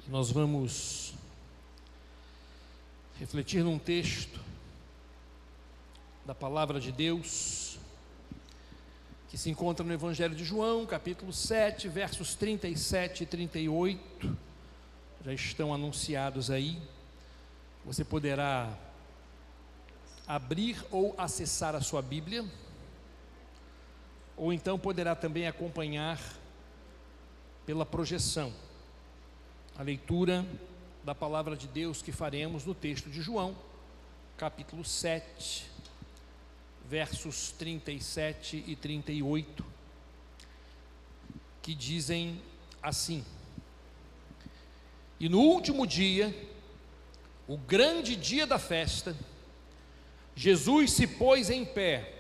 Nós vamos refletir num texto da palavra de Deus que se encontra no Evangelho de João, capítulo 7, versos 37 e 38, já estão anunciados aí. Você poderá abrir ou acessar a sua Bíblia, ou então poderá também acompanhar pela projeção a leitura da palavra de Deus que faremos no texto de João, capítulo 7, versos 37 e 38, que dizem assim: E no último dia, o grande dia da festa, Jesus se pôs em pé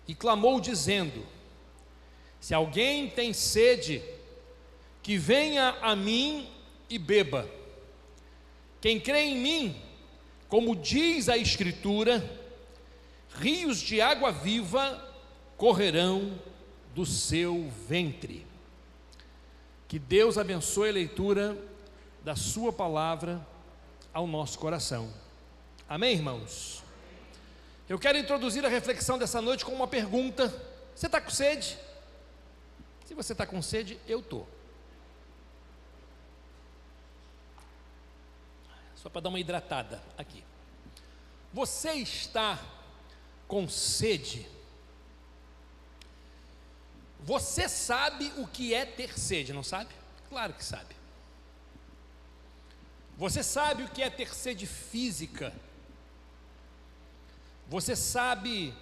e clamou dizendo: Se alguém tem sede, que venha a mim e beba. Quem crê em mim, como diz a Escritura, rios de água viva correrão do seu ventre. Que Deus abençoe a leitura da sua palavra ao nosso coração. Amém, irmãos? Eu quero introduzir a reflexão dessa noite com uma pergunta: você está com sede? Se você está com sede, eu estou. Só para dar uma hidratada aqui. Você está com sede? Você sabe o que é ter sede, não sabe? Claro que sabe. Você sabe o que é ter sede física? Você sabe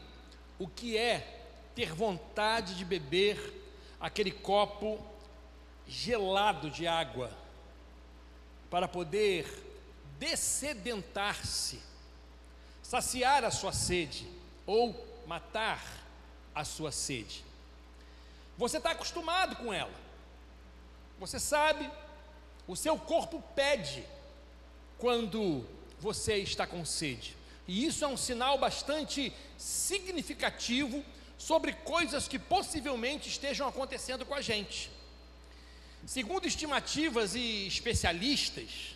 o que é ter vontade de beber aquele copo gelado de água para poder dessedentar-se, saciar a sua sede ou matar a sua sede? Você está acostumado com ela, você sabe, o seu corpo pede quando você está com sede, e isso é um sinal bastante significativo sobre coisas que possivelmente estejam acontecendo com a gente. Segundo estimativas e especialistas,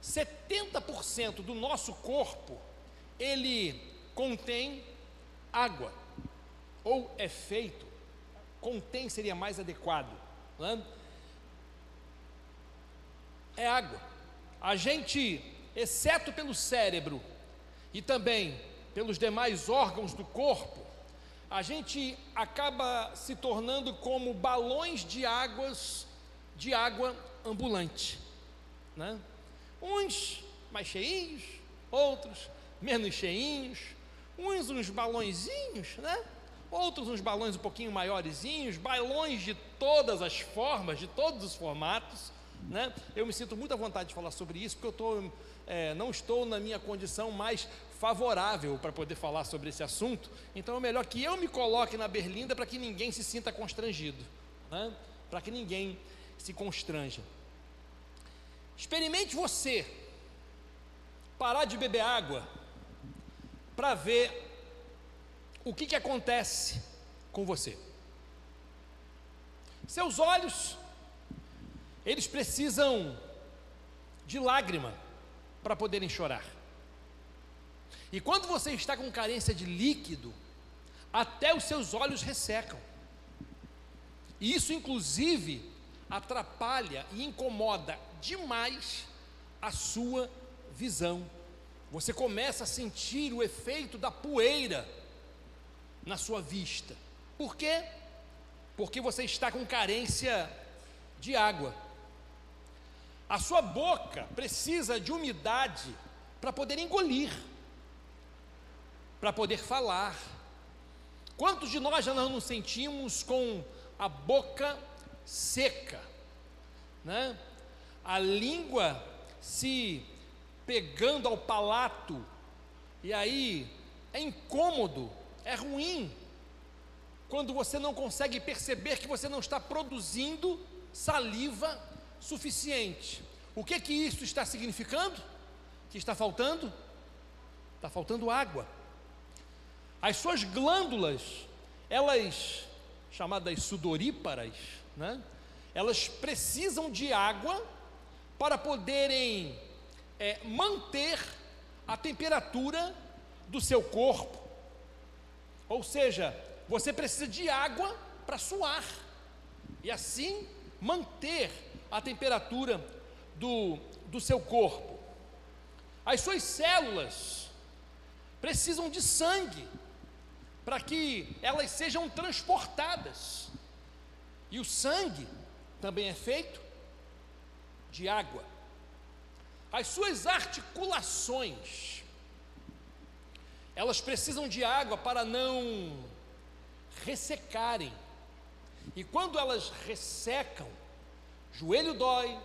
70% do nosso corpo, ele contém água, ou é feito, contém seria mais adequado, é água. A gente, exceto pelo cérebro e também pelos demais órgãos do corpo, a gente acaba se tornando como balões de água ambulante, Uns mais cheinhos, outros menos cheinhos, uns balõezinhos, Outros uns balões um pouquinho maiorzinhos, balões de todas as formas, de todos os formatos, Eu me sinto muito à vontade de falar sobre isso, porque eu não estou na minha condição mais favorável para poder falar sobre esse assunto. Então é melhor que eu me coloque na berlinda para que ninguém se sinta constrangido, para que ninguém se constranja. Experimente você parar de beber água para ver o que acontece com você. Seus olhos, eles precisam de lágrima para poderem chorar. E quando você está com carência de líquido, até os seus olhos ressecam. E isso inclusive atrapalha e incomoda demais a sua visão. Você começa a sentir o efeito da poeira na sua vista. Por quê? Porque você está com carência de água. A sua boca precisa de umidade para poder engolir, para poder falar. Quantos de nós já não nos sentimos com a boca seca, A língua se pegando ao palato, e aí é incômodo, é ruim, quando você não consegue perceber que você não está produzindo saliva suficiente. O que isso está significando? Que está faltando? Está faltando água. As suas glândulas, elas, chamadas sudoríparas, elas precisam de água para poderem manter a temperatura do seu corpo. Ou seja, você precisa de água para suar, e assim manter a temperatura do seu corpo. As suas células precisam de sangue para que elas sejam transportadas, e o sangue também é feito de água. As suas articulações, elas precisam de água para não ressecarem, e quando elas ressecam, joelho dói,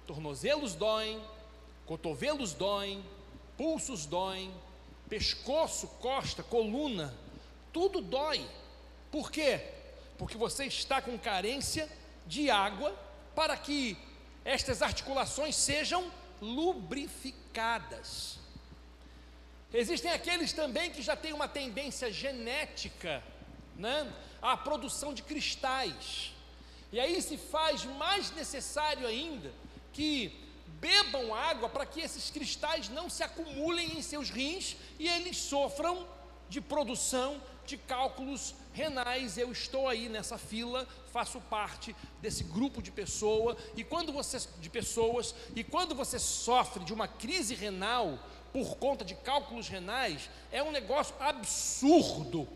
tornozelos doem, cotovelos doem, pulsos doem, pescoço, costa, coluna, tudo dói. Por quê? Porque você está com carência de água para que estas articulações sejam lubrificadas. Existem aqueles também que já têm uma tendência genética, à produção de cristais, e aí se faz mais necessário ainda que bebam água para que esses cristais não se acumulem em seus rins e eles sofram de produção de cálculos renais. Eu estou aí nessa fila, faço parte desse grupo de pessoas, e quando você sofre de uma crise renal por conta de cálculos renais, é um negócio absurdo.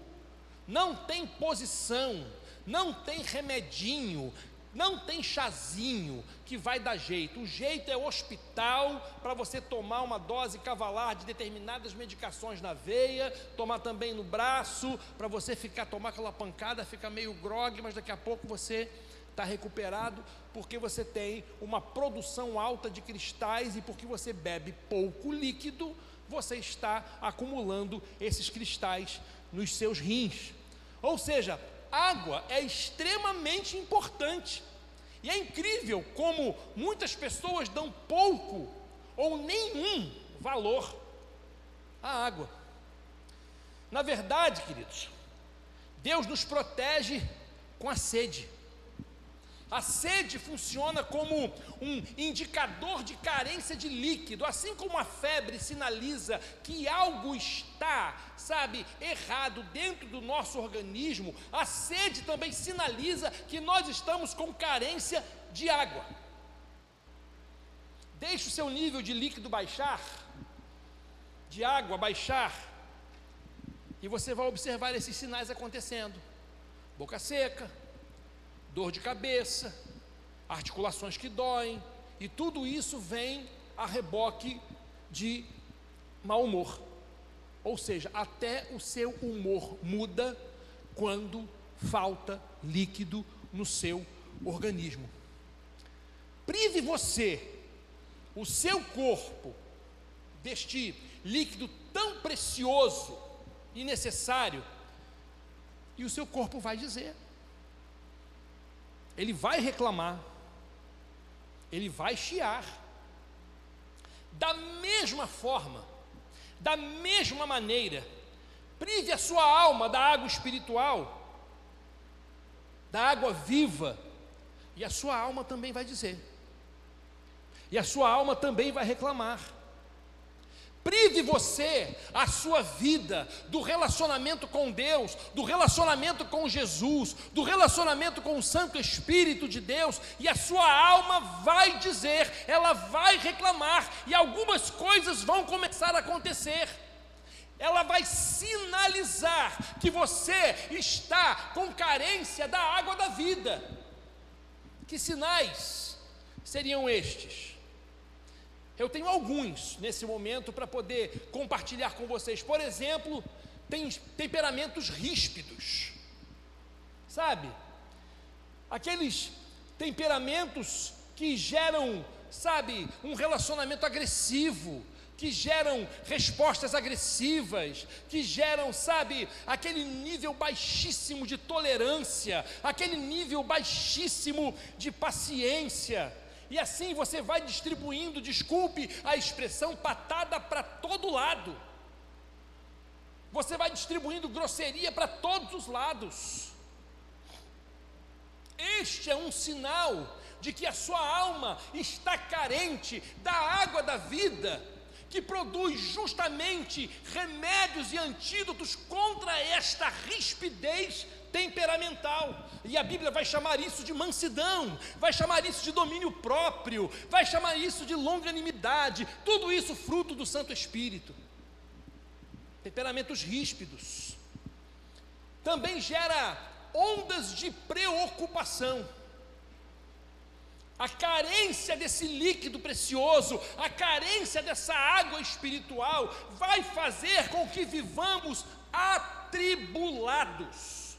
Não tem posição, não tem remedinho, não tem chazinho que vai dar jeito. O jeito é o hospital, para você tomar uma dose cavalar de determinadas medicações na veia, tomar também no braço, para você tomar aquela pancada, fica meio grogue, mas daqui a pouco você está recuperado, porque você tem uma produção alta de cristais, e porque você bebe pouco líquido, você está acumulando esses cristais nos seus rins. Ou seja, água é extremamente importante, e é incrível como muitas pessoas dão pouco ou nenhum valor à água. Na verdade, queridos, Deus nos protege com a sede. A sede funciona como um indicador de carência de líquido, assim como a febre sinaliza que algo está, errado dentro do nosso organismo. A sede também sinaliza que nós estamos com carência de água. Deixe o seu nível de líquido baixar, de água baixar, e você vai observar esses sinais acontecendo: boca seca, dor de cabeça, articulações que doem, e tudo isso vem a reboque de mau humor. Ou seja, até o seu humor muda quando falta líquido no seu organismo. Prive você, o seu corpo, deste líquido tão precioso e necessário, e o seu corpo vai dizer, ele vai reclamar, ele vai chiar. Da mesma forma, da mesma maneira, prive a sua alma da água espiritual, da água viva, e a sua alma também vai dizer, e a sua alma também vai reclamar. Prive você, a sua vida, do relacionamento com Deus, do relacionamento com Jesus, do relacionamento com o Santo Espírito de Deus, e a sua alma vai dizer, ela vai reclamar, e algumas coisas vão começar a acontecer. Ela vai sinalizar que você está com carência da água da vida. Que sinais seriam estes? Eu tenho alguns nesse momento para poder compartilhar com vocês. Por exemplo, tem temperamentos ríspidos, aqueles temperamentos que geram, um relacionamento agressivo, que geram respostas agressivas, que geram, aquele nível baixíssimo de tolerância, aquele nível baixíssimo de paciência. E assim você vai distribuindo, desculpe a expressão, patada para todo lado. Você vai distribuindo grosseria para todos os lados. Este é um sinal de que a sua alma está carente da água da vida, que produz justamente remédios e antídotos contra esta rispidez temperamental. E a Bíblia vai chamar isso de mansidão, vai chamar isso de domínio próprio, vai chamar isso de longanimidade, tudo isso fruto do Santo Espírito. Temperamentos ríspidos também gera ondas de preocupação. A carência desse líquido precioso, a carência dessa água espiritual, vai fazer com que vivamos atribulados.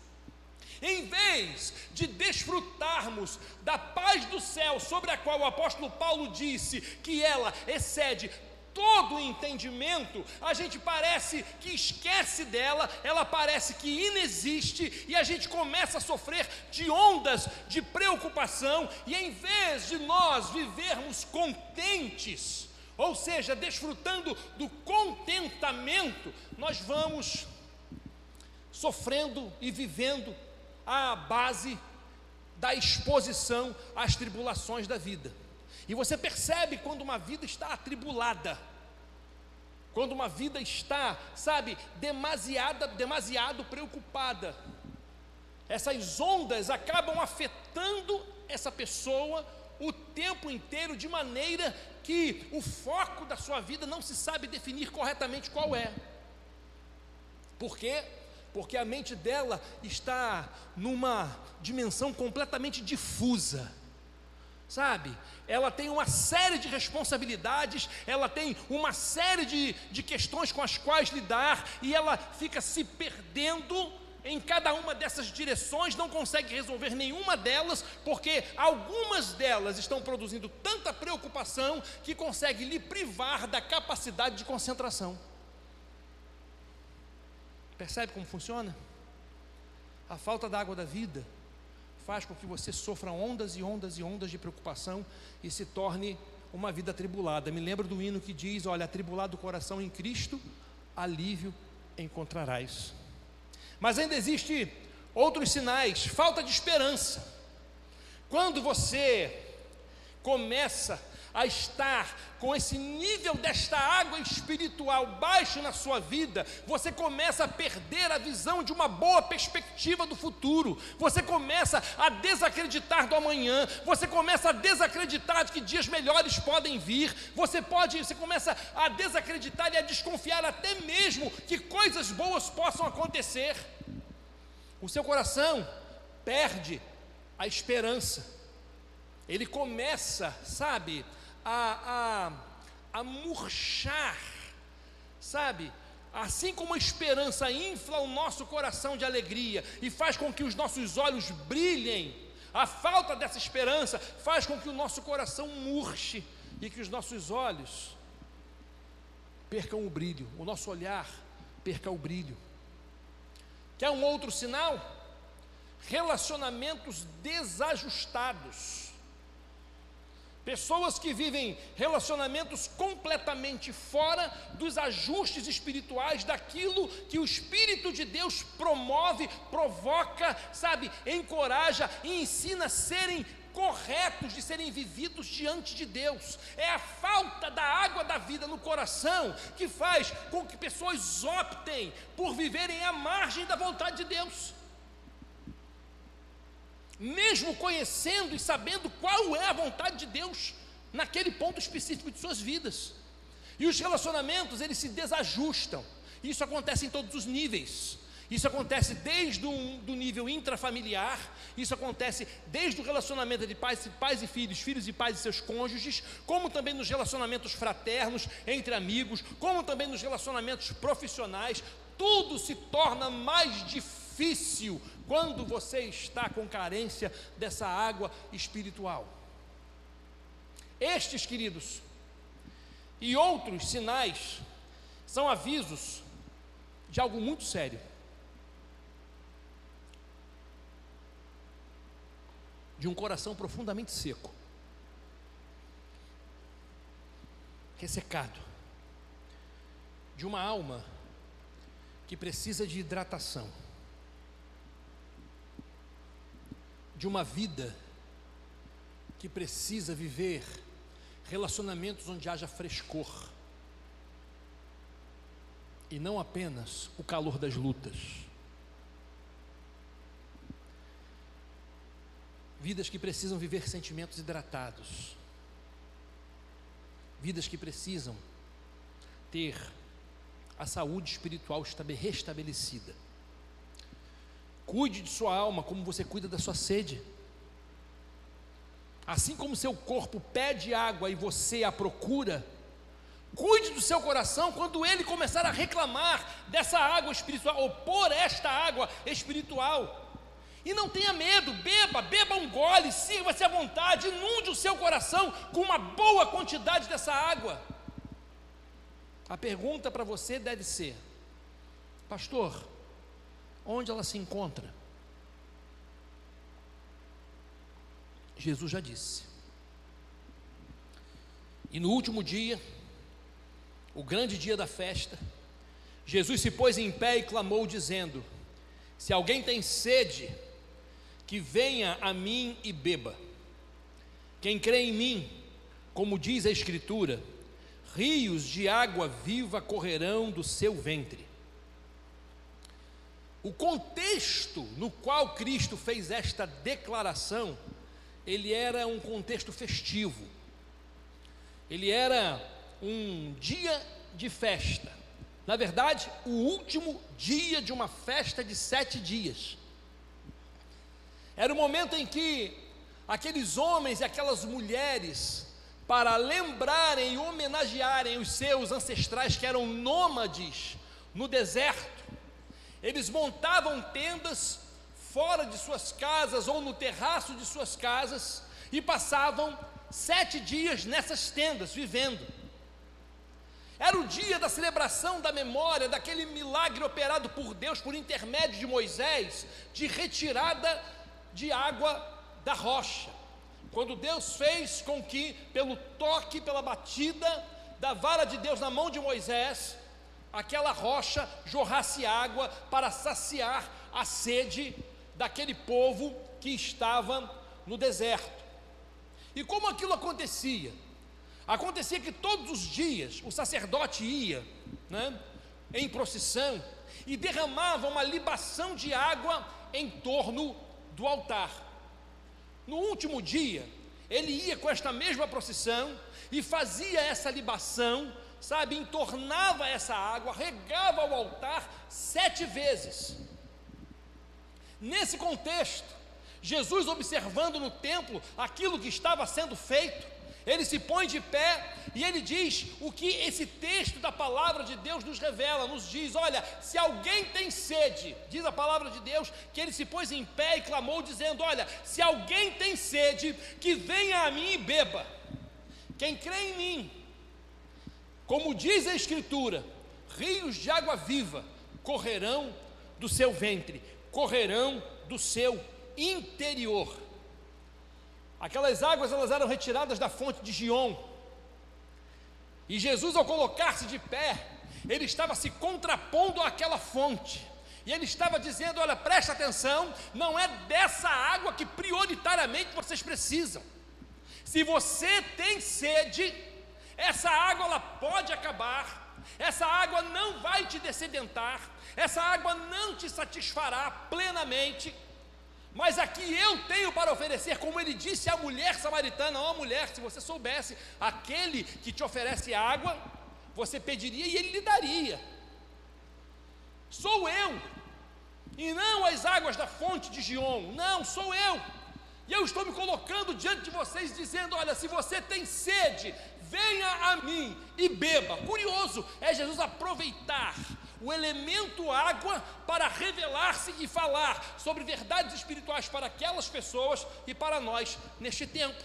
Em vez de desfrutarmos da paz do céu, sobre a qual o apóstolo Paulo disse que ela excede todo o entendimento, a gente parece que esquece dela, ela parece que inexiste, e a gente começa a sofrer de ondas de preocupação, e em vez de nós vivermos contentes, ou seja, desfrutando do contentamento, nós vamos sofrendo e vivendo à base da exposição às tribulações da vida. E você percebe quando uma vida está atribulada, quando uma vida está, demasiado preocupada. Essas ondas acabam afetando essa pessoa o tempo inteiro, de maneira que o foco da sua vida não se sabe definir corretamente qual é. Por quê? Porque a mente dela está numa dimensão completamente difusa. Ela tem uma série de responsabilidades, ela tem uma série de questões com as quais lidar, e ela fica se perdendo em cada uma dessas direções, não consegue resolver nenhuma delas, porque algumas delas estão produzindo tanta preocupação que consegue lhe privar da capacidade de concentração. Percebe como funciona? A falta da água da vida faz com que você sofra ondas e ondas e ondas de preocupação e se torne uma vida atribulada. Me lembro do hino que diz: olha, atribulado o coração em Cristo, alívio encontrarás. Mas ainda existe outros sinais. Falta de esperança. Quando você começa a estar com esse nível desta água espiritual baixo na sua vida, você começa a perder a visão de uma boa perspectiva do futuro, você começa a desacreditar do amanhã, você começa a desacreditar de que dias melhores podem vir, você começa a desacreditar e a desconfiar até mesmo que coisas boas possam acontecer. O seu coração perde a esperança, ele começa, a murchar, assim como a esperança infla o nosso coração de alegria e faz com que os nossos olhos brilhem, a falta dessa esperança faz com que o nosso coração murche e que os nossos olhos percam o brilho, o nosso olhar perca o brilho. Quer um outro sinal? Relacionamentos desajustados. Pessoas que vivem relacionamentos completamente fora dos ajustes espirituais, daquilo que o Espírito de Deus promove, provoca, encoraja e ensina a serem corretos, de serem vividos diante de Deus. É a falta da água da vida no coração que faz com que pessoas optem por viverem à margem da vontade de Deus, mesmo conhecendo e sabendo qual é a vontade de Deus naquele ponto específico de suas vidas. E os relacionamentos, eles se desajustam. Isso acontece em todos os níveis. Isso acontece desde do nível intrafamiliar, isso acontece desde o relacionamento de pais e filhos, filhos e pais e seus cônjuges, como também nos relacionamentos fraternos, entre amigos, como também nos relacionamentos profissionais. Tudo se torna mais difícil quando você está com carência dessa água espiritual. Estes, queridos, e outros sinais são avisos de algo muito sério, de um coração profundamente seco, ressecado, de uma alma que precisa de hidratação, de uma vida que precisa viver relacionamentos onde haja frescor, e não apenas o calor das lutas. Vidas que precisam viver sentimentos hidratados, vidas que precisam ter a saúde espiritual restabelecida. Cuide de sua alma como você cuida da sua sede. Assim como seu corpo pede água e você a procura, cuide do seu coração quando ele começar a reclamar dessa água espiritual, ou por esta água espiritual. E não tenha medo, beba um gole, sirva-se à vontade, inunde o seu coração com uma boa quantidade dessa água. A pergunta para você deve ser: pastor, onde ela se encontra? Jesus já disse. E no último dia, o grande dia da festa, Jesus se pôs em pé e clamou dizendo: se alguém tem sede, que venha a mim e beba. Quem crê em mim, como diz a Escritura, rios de água viva correrão do seu ventre. O contexto no qual Cristo fez esta declaração, ele era um contexto festivo, ele era um dia de festa, na verdade, o último dia de uma festa de 7 dias, era o momento em que aqueles homens e aquelas mulheres, para lembrarem e homenagearem os seus ancestrais que eram nômades no deserto, eles montavam tendas fora de suas casas ou no terraço de suas casas e passavam 7 dias nessas tendas vivendo. Era o dia da celebração da memória daquele milagre operado por Deus por intermédio de Moisés, de retirada de água da rocha, quando Deus fez com que, pelo toque, pela batida da vara de Deus na mão de Moisés, aquela rocha jorrasse água para saciar a sede daquele povo que estava no deserto. E como aquilo acontecia? Acontecia que todos os dias o sacerdote ia, em procissão, e derramava uma libação de água em torno do altar. No último dia, ele ia com esta mesma procissão e fazia essa libação, entornava essa água, regava o altar 7 vezes. Nesse contexto, Jesus, observando no templo aquilo que estava sendo feito, ele se põe de pé e ele diz o que esse texto da palavra de Deus nos revela, nos diz: olha, se alguém tem sede, diz a palavra de Deus, que ele se pôs em pé e clamou dizendo: olha, se alguém tem sede, que venha a mim e beba. Quem crê em mim, como diz a Escritura, rios de água viva correrão do seu ventre, correrão do seu interior. Aquelas águas, elas eram retiradas da fonte de Gion, e Jesus, ao colocar-se de pé, ele estava se contrapondo àquela fonte, e ele estava dizendo: olha, presta atenção, não é dessa água que prioritariamente vocês precisam. Se você tem sede, essa água ela pode acabar, essa água não vai te dessedentar, essa água não te satisfará plenamente, mas aqui eu tenho para oferecer, como ele disse à mulher samaritana: ó mulher, se você soubesse, aquele que te oferece água, você pediria e ele lhe daria. Sou eu, e não as águas da fonte de Gion, não, sou eu, e eu estou me colocando diante de vocês dizendo: olha, se você tem sede, venha a mim e beba. Curioso é Jesus aproveitar o elemento água para revelar-se e falar sobre verdades espirituais para aquelas pessoas e para nós neste tempo.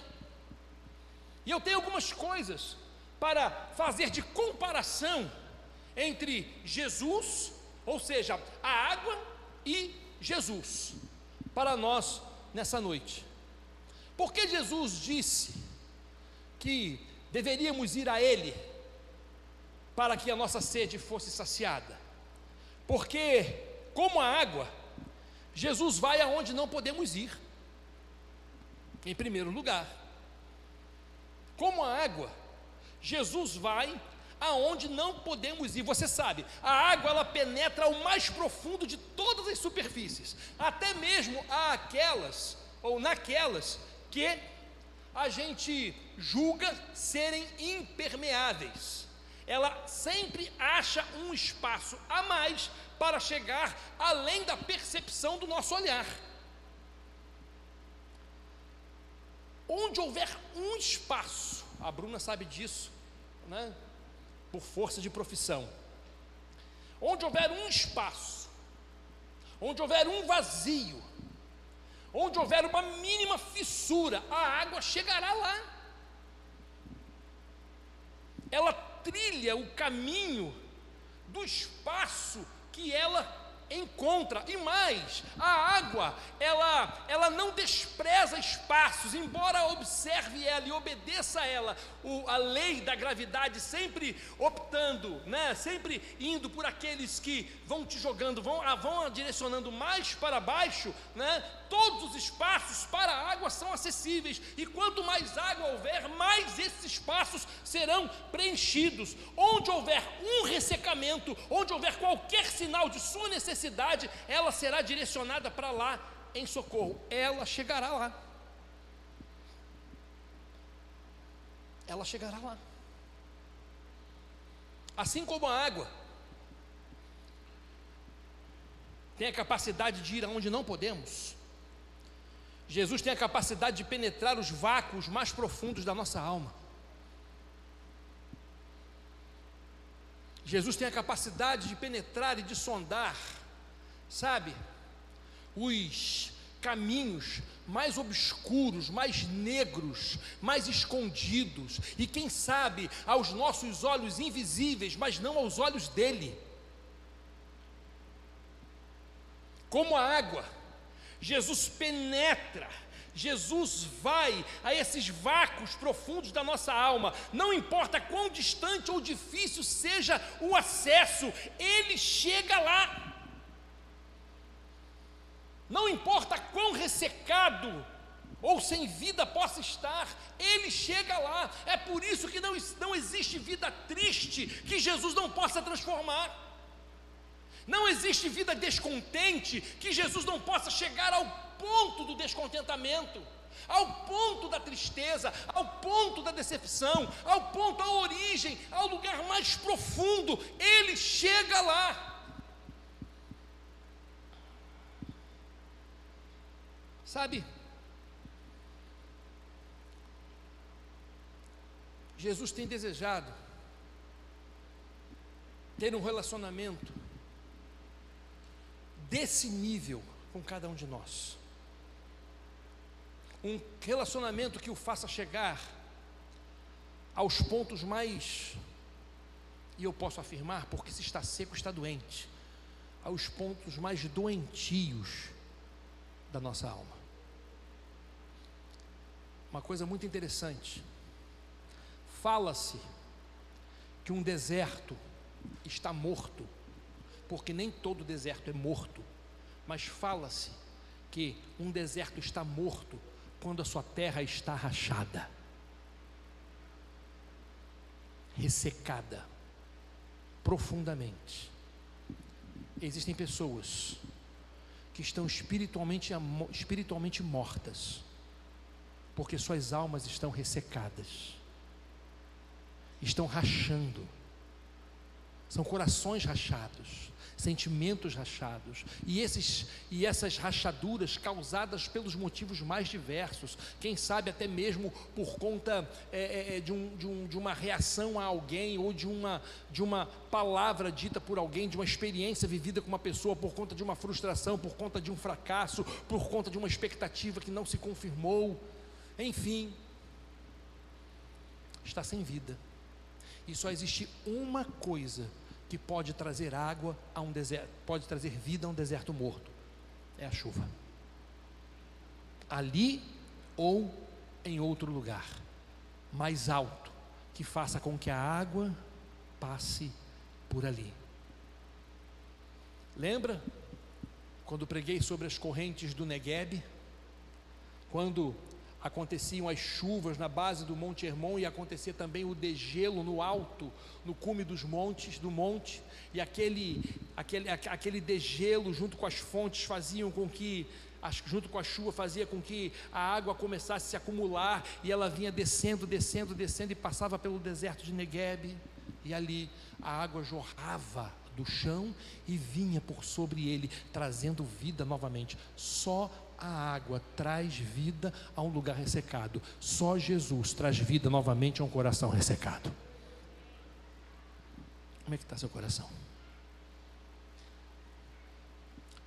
E eu tenho algumas coisas para fazer de comparação entre Jesus, ou seja, a água, e Jesus, para nós nessa noite. Porque Jesus disse que deveríamos ir a Ele para que a nossa sede fosse saciada? Porque, como a água, Jesus vai aonde não podemos ir. Em primeiro lugar, como a água, Jesus vai aonde não podemos ir. Você sabe, a água ela penetra ao mais profundo de todas as superfícies, até mesmo aquelas ou naquelas que a gente julga serem impermeáveis. Ela sempre acha um espaço a mais para chegar além da percepção do nosso olhar. Onde houver um espaço, a Bruna sabe disso, né? Por força de profissão. Onde houver um espaço, onde houver um vazio, onde houver uma mínima fissura, a água chegará lá. Ela trilha o caminho do espaço que ela encontra. E mais, a água, ela não despreza espaços, embora observe ela e obedeça a ela, a lei da gravidade, sempre optando, né? Sempre indo por aqueles que vão te jogando, vão direcionando mais para baixo, né? Todos os espaços para a água são acessíveis, e quanto mais água houver, mais esses espaços serão preenchidos. Onde houver um ressecamento, onde houver qualquer sinal de sua necessidade, ela será direcionada para lá em socorro. Ela chegará lá. Ela chegará lá. Assim como a água tem a capacidade de ir aonde não podemos, Jesus tem a capacidade de penetrar os vácuos mais profundos da nossa alma. Jesus tem a capacidade de penetrar e de sondar, sabe, os caminhos mais obscuros, mais negros, mais escondidos, e quem sabe aos nossos olhos invisíveis, mas não aos olhos dele. Como a água, Jesus penetra, Jesus vai a esses vácuos profundos da nossa alma. Não importa quão distante ou difícil seja o acesso, Ele chega lá. Não importa quão ressecado ou sem vida possa estar, Ele chega lá. É por isso que não existe vida triste que Jesus não possa transformar. Não existe vida descontente que Jesus não possa chegar ao ponto do descontentamento, ao ponto da tristeza, ao ponto da decepção, ao ponto, à origem, ao lugar mais profundo. Ele chega lá. Sabe, Jesus tem desejado ter um relacionamento desse nível com cada um de nós, um relacionamento que o faça chegar aos pontos mais, e eu posso afirmar, porque se está seco está doente, aos pontos mais doentios da nossa alma. Uma coisa muito interessante, fala-se que um deserto está morto, porque nem todo deserto é morto, mas fala-se que um deserto está morto quando a sua terra está rachada, ressecada profundamente. Existem pessoas que estão espiritualmente mortas, porque suas almas estão ressecadas, estão rachando. São corações rachados, sentimentos rachados, e essas rachaduras causadas pelos motivos mais diversos, quem sabe até mesmo por conta de uma reação a alguém, ou de uma palavra dita por alguém, de uma experiência vivida com uma pessoa, por conta de uma frustração, por conta de um fracasso, por conta de uma expectativa que não se confirmou, enfim, está sem vida. E só existe uma coisa que pode trazer água a um deserto, pode trazer vida a um deserto morto: é a chuva. Ali ou em outro lugar mais alto, que faça com que a água passe por ali. Lembra quando preguei sobre as correntes do Negueb? Quando aconteciam as chuvas na base do Monte Hermon, e acontecia também o degelo no alto, no cume do monte, e aquele degelo junto com as fontes faziam com que, junto com a chuva, fazia com que a água começasse a se acumular, e ela vinha descendo, e passava pelo deserto de Neguebe, e ali a água jorrava do chão e vinha por sobre ele, trazendo vida novamente. Só a água traz vida a um lugar ressecado. Só Jesus traz vida novamente a um coração ressecado. Como é que está seu coração?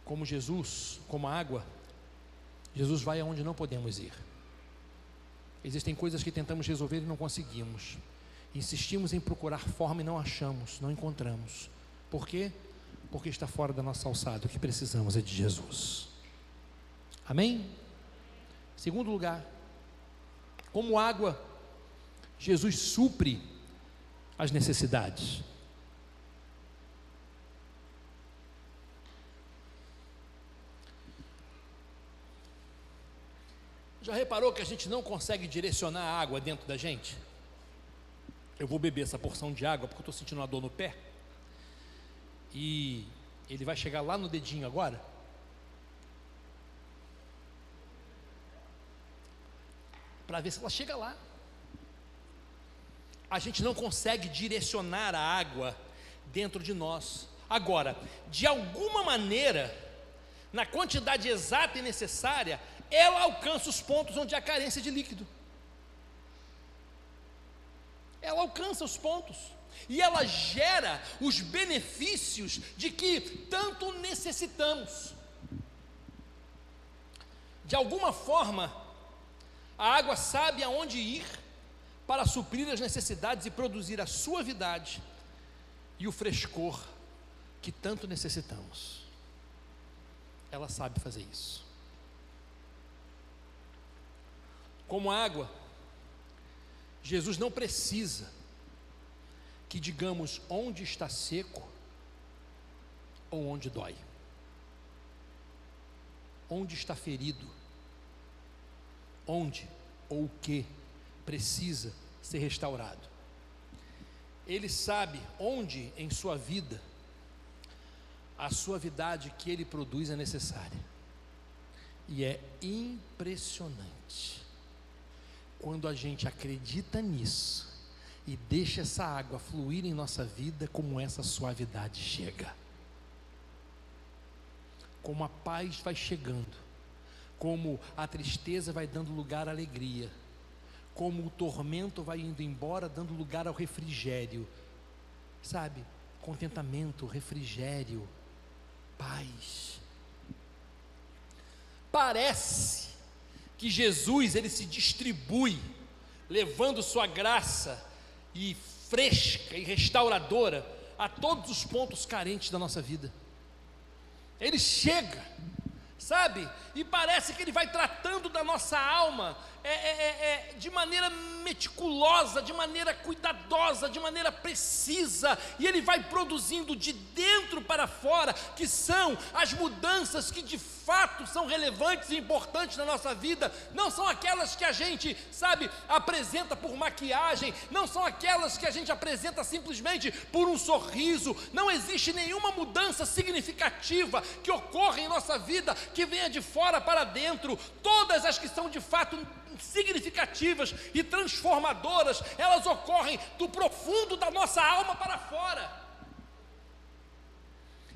Como Jesus, como a água, Jesus vai aonde não podemos ir. Existem coisas que tentamos resolver e não conseguimos. Insistimos em procurar forma e não achamos, não encontramos. Por quê? Porque está fora da nossa alçada. O que precisamos é de Jesus. Amém? Segundo lugar, como água, Jesus supre as necessidades. Já reparou que a gente não consegue direcionar a água dentro da gente? Eu vou beber essa porção de água porque eu estou sentindo uma dor no pé, e ele vai chegar lá no dedinho agora. Para ver se ela chega lá. A gente não consegue direcionar a água dentro de nós. Agora, de alguma maneira, na quantidade exata e necessária, ela alcança os pontos onde há carência de líquido. Ela alcança os pontos, e ela gera os benefícios de que tanto necessitamos. De alguma forma, a água sabe aonde ir para suprir as necessidades e produzir a suavidade e o frescor que tanto necessitamos. Ela sabe fazer isso. Como água, Jesus não precisa que digamos onde está seco ou onde dói, onde está ferido, onde ou o que precisa ser restaurado. Ele sabe onde em sua vida a suavidade que ele produz é necessária, e é impressionante quando a gente acredita nisso e deixa essa água fluir em nossa vida, como essa suavidade chega, como a paz vai chegando, como a tristeza vai dando lugar à alegria, como o tormento vai indo embora, dando lugar ao refrigério, sabe? Contentamento, refrigério, paz. Parece que Jesus, ele se distribui, levando sua graça e fresca e restauradora a todos os pontos carentes da nossa vida. Ele chega, sabe? E parece que ele vai tratando da nossa alma de maneira meticulosa, de maneira cuidadosa, de maneira precisa, e ele vai produzindo de dentro para fora, que são as mudanças que de fato são relevantes e importantes na nossa vida. Não são aquelas que a gente, sabe, apresenta por maquiagem, não são aquelas que a gente apresenta simplesmente por um sorriso. Não existe nenhuma mudança significativa que ocorra em nossa vida que venha de fora para dentro. Todas as que são de fato significativas e transformadoras, elas ocorrem do profundo da nossa alma para fora.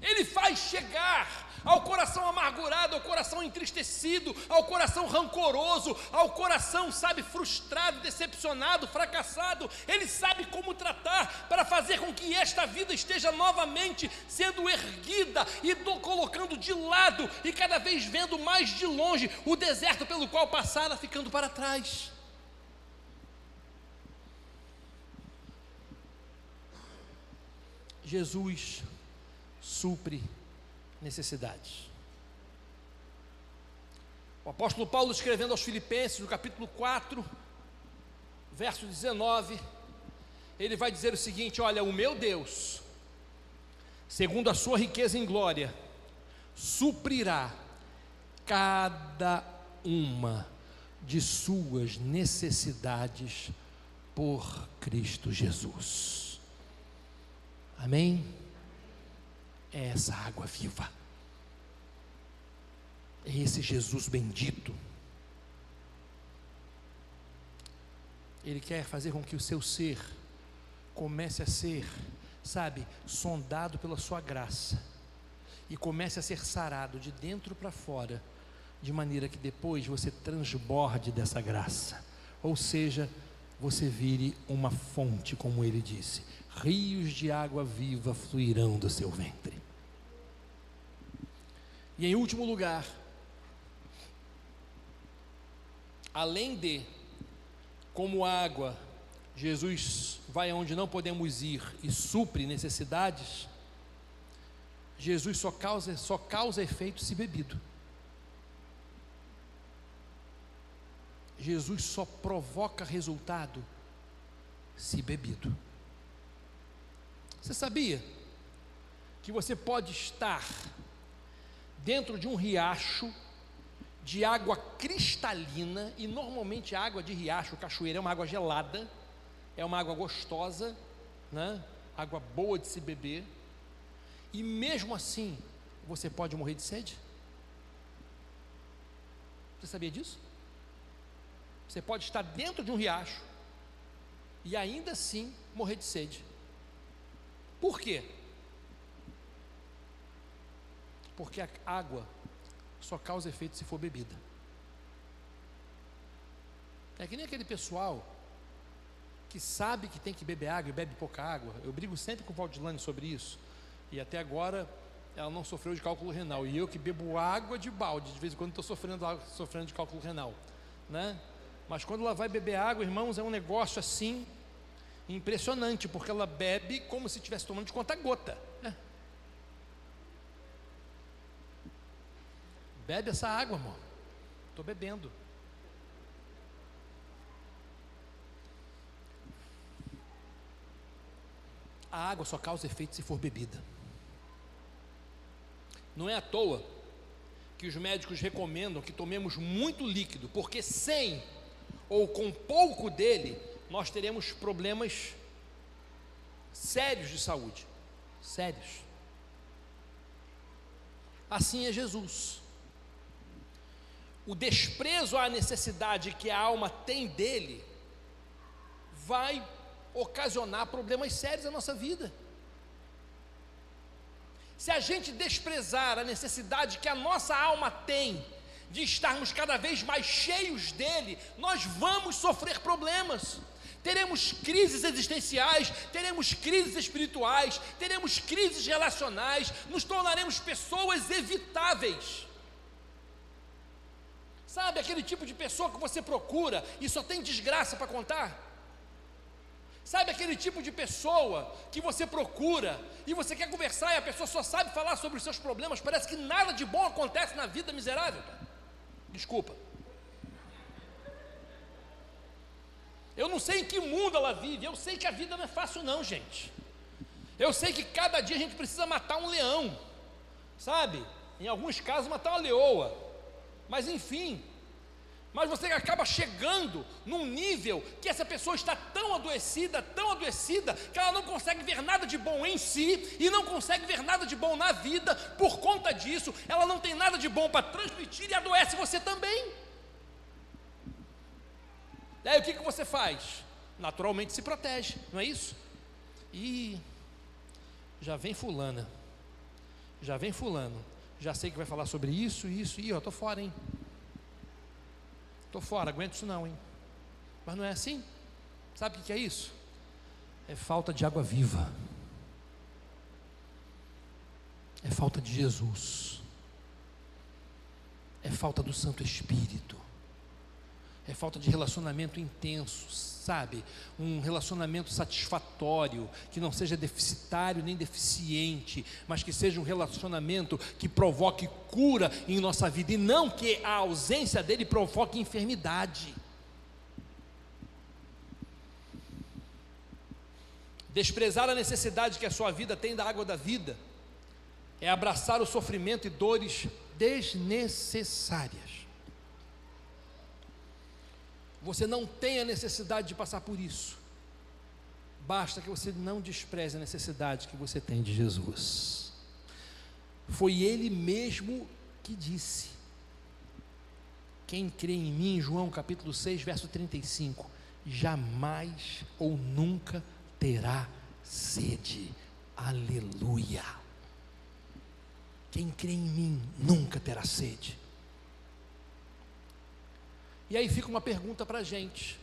Ele faz chegar ao coração amargurado, ao coração entristecido, ao coração rancoroso, ao coração, sabe, frustrado, decepcionado, fracassado. Ele sabe como tratar para fazer com que esta vida esteja novamente sendo erguida e colocando de lado, e cada vez vendo mais de longe o deserto pelo qual passara, ficando para trás. Jesus supre necessidades. O apóstolo Paulo, escrevendo aos Filipenses, no capítulo 4, verso 19, ele vai dizer o seguinte: olha, o meu Deus, segundo a sua riqueza em glória, suprirá cada uma de suas necessidades por Cristo Jesus. Amém? É essa água viva, é esse Jesus bendito. Ele quer fazer com que o seu ser comece a ser, sabe, sondado pela sua graça, e comece a ser sarado de dentro para fora, de maneira que depois você transborde dessa graça, ou seja, você vire uma fonte, como ele disse, rios de água viva fluirão do seu ventre. E em último lugar, além de, como água, Jesus vai aonde não podemos ir e supre necessidades, Jesus só causa efeito se bebido. Jesus só provoca resultado se bebido. Você sabia que você pode estar dentro de um riacho de água cristalina, e normalmente a água de riacho, cachoeira, é uma água gelada, é uma água gostosa, né? Água boa de se beber, e mesmo assim você pode morrer de sede? Você sabia disso? Você pode estar dentro de um riacho e ainda assim morrer de sede. Por quê? Porque a água só causa efeito se for bebida. É que nem aquele pessoal que sabe que tem que beber água e bebe pouca água. Eu brigo sempre com o Valdilane sobre isso, e até agora ela não sofreu de cálculo renal, e eu que bebo água de balde, de vez em quando estou sofrendo de cálculo renal, né? Mas quando ela vai beber água, irmãos, é um negócio assim impressionante, porque ela bebe como se estivesse tomando de conta-gota, né? Bebe essa água, amor. Estou bebendo. A água só causa efeito se for bebida. Não é à toa que os médicos recomendam que tomemos muito líquido, porque sem ou com pouco dele, nós teremos problemas sérios de saúde. Sérios. Assim é Jesus. O desprezo à necessidade que a alma tem dele vai ocasionar problemas sérios na nossa vida. Se a gente desprezar a necessidade que a nossa alma tem de estarmos cada vez mais cheios dele, nós vamos sofrer problemas. Teremos crises existenciais, teremos crises espirituais, teremos crises relacionais, nos tornaremos pessoas evitáveis. Sabe aquele tipo de pessoa que você procura e só tem desgraça para contar? Sabe aquele tipo de pessoa que você procura e você quer conversar e a pessoa só sabe falar sobre os seus problemas, parece que nada de bom acontece na vida miserável? Desculpa. Eu não sei em que mundo ela vive, eu sei que a vida não é fácil não, gente. Eu sei que cada dia a gente precisa matar um leão, sabe? Em alguns casos matar uma leoa. Mas enfim, mas você acaba chegando num nível que essa pessoa está tão adoecida, que ela não consegue ver nada de bom em si, e não consegue ver nada de bom na vida. Por conta disso, ela não tem nada de bom para transmitir e adoece você também. E aí o que você faz? Naturalmente se protege, não é isso? E já vem fulana, já vem fulano, já sei que vai falar sobre isso, e eu estou fora, hein? Estou fora, aguento isso não, hein? Mas não é assim? Sabe o que é isso? É falta de água viva, é falta de Jesus, é falta do Santo Espírito, é falta de relacionamento intenso, sabe? Um relacionamento satisfatório, que não seja deficitário nem deficiente, mas que seja um relacionamento que provoque cura em nossa vida, e não que a ausência dele provoque enfermidade. Desprezar a necessidade que a sua vida tem da água da vida é abraçar o sofrimento e dores desnecessárias. você não tem a necessidade de passar por isso. Basta que você não despreze a necessidade que você tem de Jesus. Foi Ele mesmo que disse: quem crê em mim, João capítulo 6, verso 35, jamais ou nunca terá sede. Aleluia. Quem crê em mim nunca terá sede. E aí fica uma pergunta para a gente,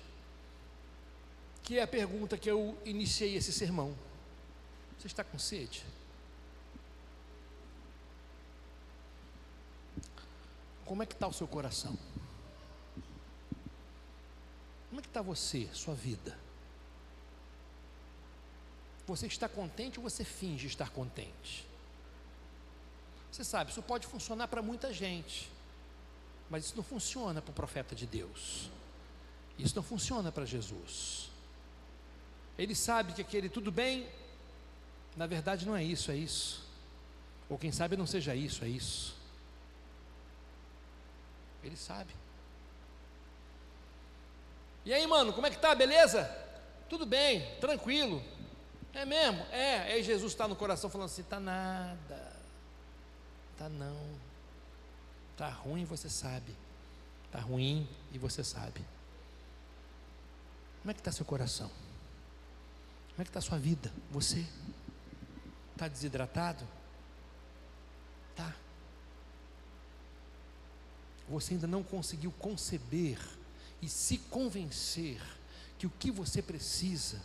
que é a pergunta que eu iniciei esse sermão: você está com sede? Como é que está o seu coração? Como é que está você, sua vida? Você está contente ou você finge estar contente? Você sabe, isso pode funcionar para muita gente, mas isso não funciona para o profeta de Deus. Isso não funciona para Jesus. Ele sabe que aquele tudo bem, na verdade não é isso, é isso. Ou quem sabe não seja isso, é isso. Ele sabe. E aí, mano, como é que tá? Beleza? Tudo bem, tranquilo. É mesmo? É. Aí Jesus está no coração falando assim: tá nada. Tá não. Tá ruim, você sabe. Tá ruim e você sabe. Como é que está seu coração? Como é que está sua vida? Você está desidratado? Tá. Você ainda não conseguiu conceber e se convencer que o que você precisa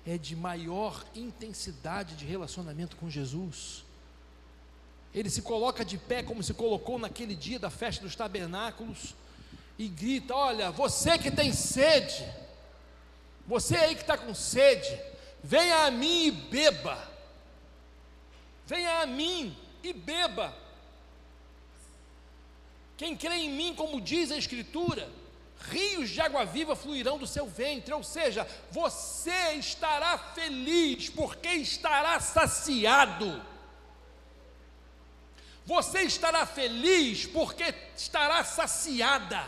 é de maior intensidade de relacionamento com Jesus. Ele se coloca de pé como se colocou naquele dia da festa dos tabernáculos e grita: olha, você que tem sede, você aí que está com sede, venha a mim e beba. Venha a mim e beba. Quem crê em mim, como diz a Escritura, rios de água viva fluirão do seu ventre. Ou seja, você estará feliz porque estará saciado. Você estará feliz porque estará saciada.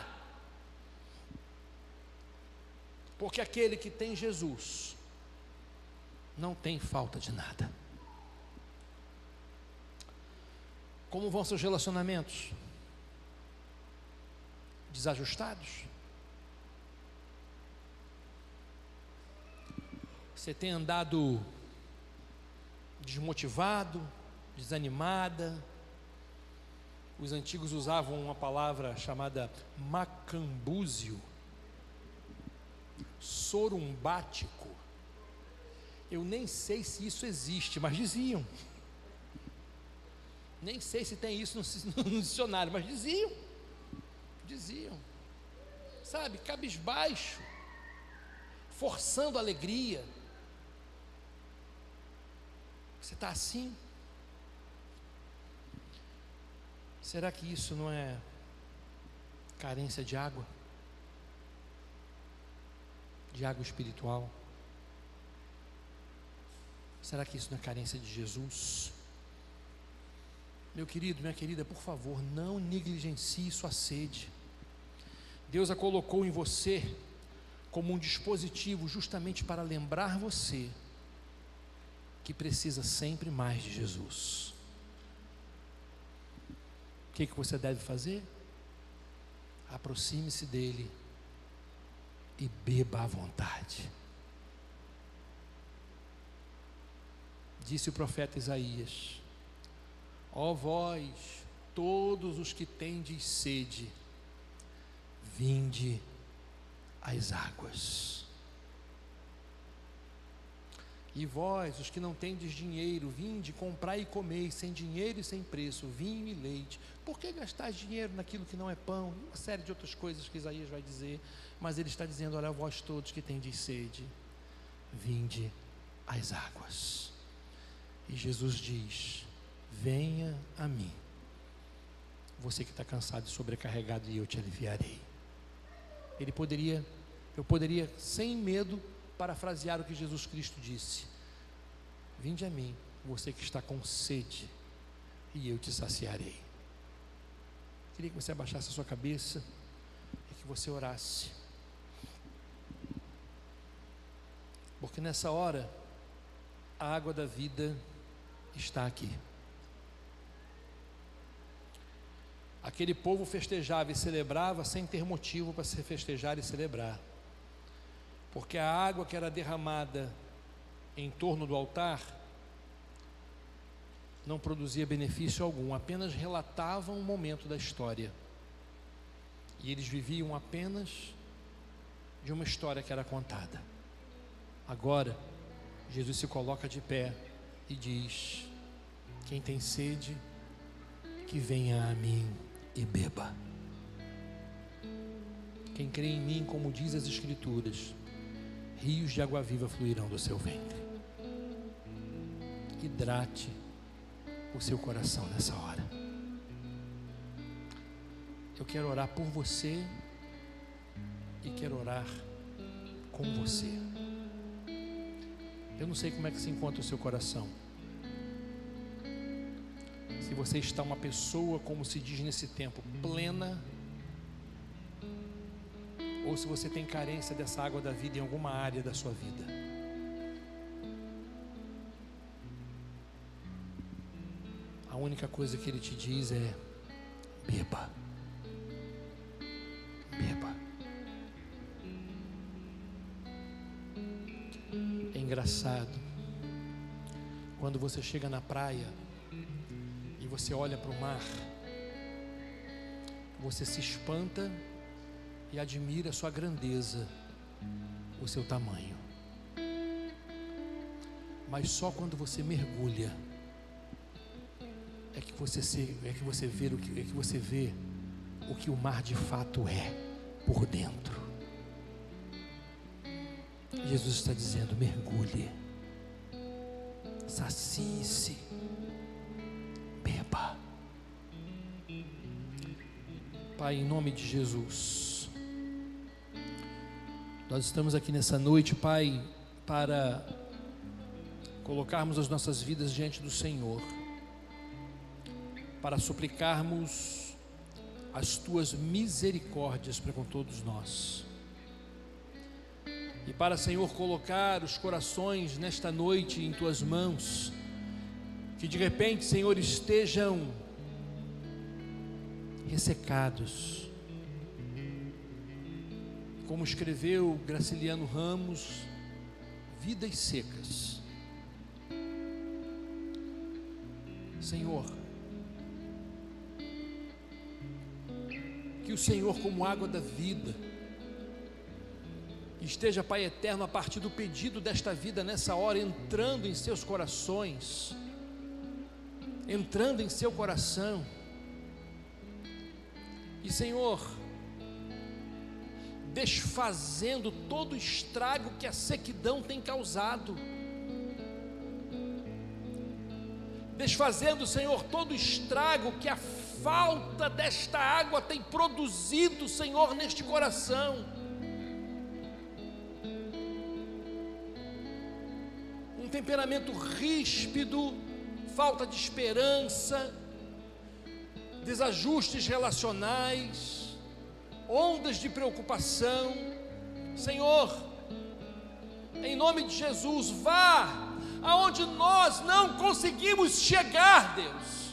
Porque aquele que tem Jesus não tem falta de nada. Como vão seus relacionamentos? Desajustados? Você tem andado desmotivado, desanimada? Os antigos usavam uma palavra chamada macambúzio, sorumbático. Eu nem sei se isso existe, mas diziam. Nem sei se tem isso no dicionário, mas diziam. Sabe, cabisbaixo, forçando a alegria. Você está assim? Será que isso não é carência de água? De água espiritual? Será que isso não é carência de Jesus? Meu querido, minha querida, por favor, não negligencie sua sede. Deus a colocou em você como um dispositivo justamente para lembrar você que precisa sempre mais de Jesus. O que você deve fazer? Aproxime-se dele e beba à vontade. Disse o profeta Isaías: ó vós, todos os que tendes sede, vinde às águas. E vós, os que não tendes dinheiro, vinde, comprai e comei, sem dinheiro e sem preço, vinho e leite. Por que gastar dinheiro naquilo que não é pão? Uma série de outras coisas que Isaías vai dizer, mas ele está dizendo: olha, vós todos que tendes sede, vinde às águas. E Jesus diz: venha a mim, você que está cansado e sobrecarregado, e eu te aliviarei. Eu poderia sem medo parafrasear o que Jesus Cristo disse: vinde a mim, você que está com sede, e eu te saciarei. Queria que você abaixasse a sua cabeça e que você orasse. Porque nessa hora, a água da vida está aqui. Aquele povo festejava e celebrava sem ter motivo para se festejar e celebrar, porque a água que era derramada em torno do altar não produzia benefício algum, apenas relatavam um momento da história, e eles viviam apenas de uma história que era contada. Agora, Jesus se coloca de pé e diz: quem tem sede, que venha a mim e beba. Quem crê em mim, como diz as Escrituras, rios de água viva fluirão do seu ventre. Hidrate o seu coração nessa hora. Eu quero orar por você e quero orar com você. Eu não sei como é que se encontra o seu coração. Se você está uma pessoa, como se diz nesse tempo, plena, ou se você tem carência dessa água da vida em alguma área da sua vida. A única coisa que Ele te diz é: beba, beba. É engraçado, quando você chega na praia e você olha para o mar, você se espanta e admira a sua grandeza, o seu tamanho. Mas só quando você mergulha é que você vê o que o mar de fato é por dentro. Jesus está dizendo: mergulhe, sacie-se, beba. Pai, em nome de Jesus, nós estamos aqui nessa noite, Pai, para colocarmos as nossas vidas diante do Senhor, para suplicarmos as Tuas misericórdias para com todos nós, e para, Senhor, colocar os corações nesta noite em Tuas mãos, que de repente, Senhor, estejam ressecados, como escreveu Graciliano Ramos, vidas secas. Senhor, que o Senhor, como água da vida, esteja, Pai eterno, a partir do pedido desta vida nessa hora, entrando em seus corações, entrando em seu coração, e, Senhor, desfazendo todo o estrago que a sequidão tem causado, desfazendo, Senhor, todo o estrago que a falta desta água tem produzido, Senhor, neste coração. Um temperamento ríspido, falta de esperança, desajustes relacionais, ondas de preocupação. Senhor, em nome de Jesus, vá aonde nós não conseguimos chegar, Deus.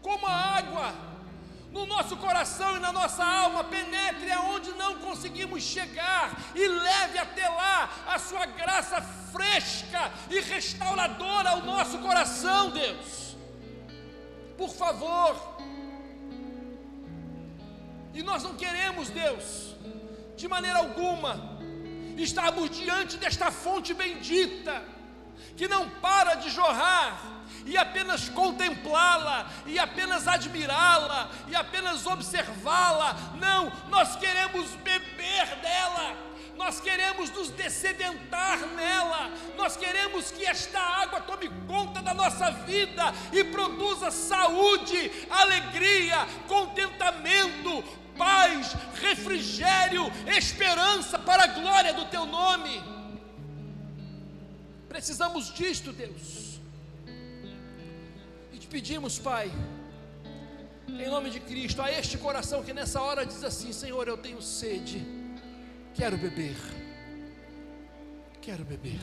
Como a água no nosso coração e na nossa alma penetre aonde não conseguimos chegar e leve até lá a sua graça fresca e restauradora ao nosso coração, Deus. Por favor. E nós não queremos, Deus, de maneira alguma, estarmos diante desta fonte bendita, que não para de jorrar, e apenas contemplá-la, e apenas admirá-la, e apenas observá-la. Não, nós queremos beber dela, nós queremos nos dessedentar nela, nós queremos que esta água tome conta da nossa vida e produza saúde, alegria, contentamento, paz, refrigério, esperança para a glória do Teu nome. Precisamos disto, Deus, e te pedimos, Pai, em nome de Cristo, a este coração que nessa hora diz assim: Senhor, eu tenho sede, quero beber. quero beber.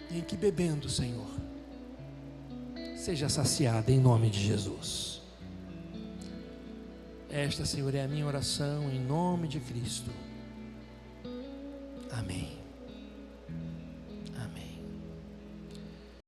Em que bebendo, Senhor, seja saciada em nome de Jesus. Esta, Senhor, é a minha oração em nome de Cristo. Amém. Amém.